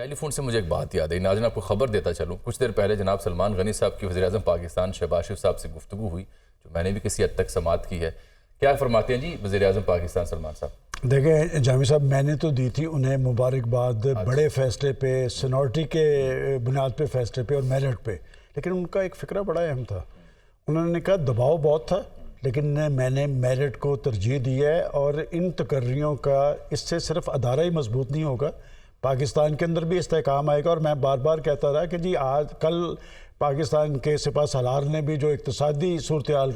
ٹیلی phone سے مجھے ایک بات یاد ہے ناظرین، آپ کو خبر دیتا چلوں، کچھ دیر پہلے جناب سلمان غنی صاحب کی وزیر اعظم پاکستان شہباز شریف صاحب سے گفتگو ہوئی، جو میں نے بھی کسی حد تک سماعت کی ہے۔ کیا فرماتے ہیں جی وزیر اعظم پاکستان سلمان صاحب؟ دیکھیں جامی صاحب، میں نے تو دی تھی انہیں مبارکباد بڑے فیصلے پہ، سینورٹی کے بنیاد پہ فیصلے پہ اور میرٹ پہ، لیکن ان کا ایک فکرہ بڑا اہم تھا۔ انہوں نے کہا دباؤ بہت تھا لیکن میں نے میرٹ کو ترجیح دی ہے، اور ان تقرریوں کا اس سے صرف ادارہ ہی مضبوط نہیں ہوگا، پاکستان کے اندر بھی استحکام آئے گا۔ اور میں بار بار کہتا رہا کہ جی آج کل پاکستان کے سپہ سالار نے بھی جو اقتصادی صورتحال،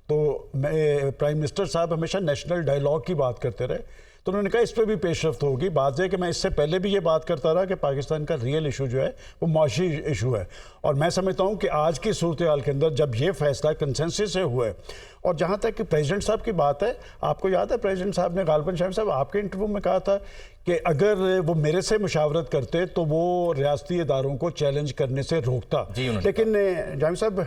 تو پرائم منسٹر صاحب ہمیشہ نیشنل ڈائیلاگ کی بات کرتے رہے، تو انہوں نے کہا اس پہ بھی پیش رفت ہوگی۔ بات ہے کہ میں اس سے پہلے بھی یہ بات کرتا رہا کہ پاکستان کا ریئل ایشو جو ہے وہ معاشی ایشو ہے، اور میں سمجھتا ہوں کہ آج کی صورتحال کے اندر جب یہ فیصلہ کنسنسس سے ہوا ہے، اور جہاں تک کہ پریزیڈنٹ صاحب کی بات ہے، آپ کو یاد ہے پریزیڈنٹ صاحب نے غالباً شاہد صاحب آپ کے انٹرویو میں کہا تھا کہ اگر وہ میرے سے مشاورت کرتے تو وہ ریاستی اداروں کو چیلنج کرنے سے روکتا، لیکن جامی صاحب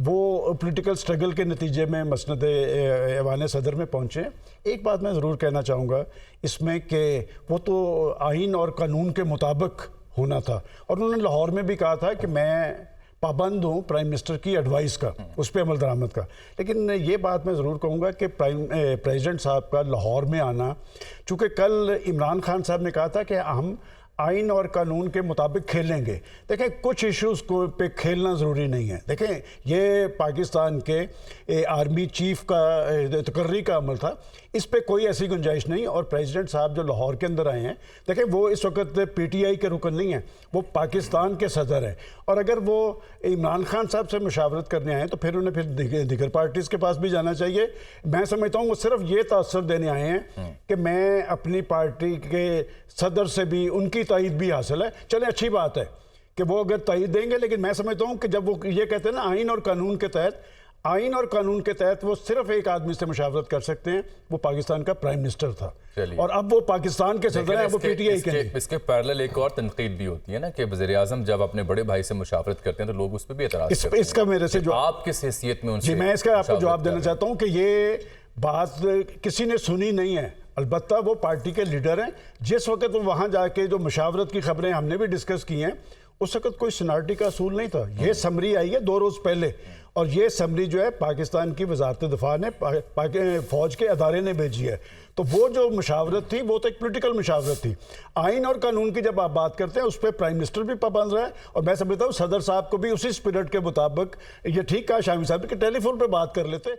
وہ پولیٹیکل سٹرگل کے نتیجے میں مسند ایوان صدر میں پہنچے ہیں۔ ایک بات میں ضرور کہنا چاہوں گا اس میں کہ وہ تو آئین اور قانون کے مطابق ہونا تھا، اور انہوں نے لاہور میں بھی کہا تھا کہ میں پابند ہوں پرائم منسٹر کی ایڈوائس کا، اس پہ عمل درآمد کا۔ لیکن یہ بات میں ضرور کہوں گا کہ پریزیڈنٹ صاحب کا لاہور میں آنا، چونکہ کل عمران خان صاحب نے کہا تھا کہ ہم آئین اور قانون کے مطابق کھیلیں گے، دیکھیں کچھ ایشوز کو پہ کھیلنا ضروری نہیں ہے۔ دیکھیں یہ پاکستان کے آرمی چیف کا تقرری کا عمل تھا، اس پہ کوئی ایسی گنجائش نہیں، اور پریزیڈنٹ صاحب جو لاہور کے اندر آئے ہیں، دیکھیں وہ اس وقت پی ٹی آئی کے رکن نہیں ہیں، وہ پاکستان کے صدر ہیں، اور اگر وہ عمران خان صاحب سے مشاورت کرنے آئے تو پھر انہیں پھر دیگر پارٹیز کے پاس بھی جانا چاہیے۔ میں سمجھتا ہوں وہ صرف یہ تاثر دینے آئے ہیں کہ میں اپنی پارٹی کے صدر سے بھی ان کی تائید بھی حاصل ہے، چلیں اچھی بات ہے کہ وہ اگر تائید دیں گے، لیکن میں سمجھتا ہوں کہ جب وہ یہ کہتے ہیں نا آئین اور قانون کے تحت وہ صرف ایک آدمی سے مشاورت کر سکتے ہیں، وہ پاکستان کا پرائم منسٹر تھا، اور اب وہ پاکستان کے صدر ہیں، وہ پی ٹی آئی کے نہیں۔ اس کے پیرلل ایک اور تنقید بھی ہوتی ہے نا کہ وزیر اعظم جب اپنے بڑے بھائی سے مشاورت کرتے ہیں تو لوگ اس پہ بھی اعتراض کرتے ہیں۔ اس کا میرے سے جو آپ کس حیثیت میں ان سے جی میں اس کا آپ کو جواب دینا چاہتا ہوں کہ یہ بات کسی نے سنی نہیں ہے، البتہ وہ پارٹی کے لیڈر ہیں۔ جس وقت وہ وہاں جا کے جو مشاورت کی خبریں ہم نے بھی ڈسکس کی ہیں، اس وقت کوئی سینارٹی کا اصول نہیں تھا، یہ سمری آئی ہے 2 روز پہلے، اور یہ سمری جو ہے پاکستان کی وزارت دفاع نے فوج کے ادارے نے بھیجی ہے، تو وہ جو مشاورت تھی وہ تو ایک پولیٹیکل مشاورت تھی۔ آئین اور قانون کی جب آپ بات کرتے ہیں اس پہ پرائم منسٹر بھی پابند رہا ہے، اور میں سمجھتا ہوں صدر صاحب کو بھی اسی اسپرٹ کے مطابق یہ ٹھیک کہا شامی صاحب کہ ٹیلی فون پہ بات کر لیتے۔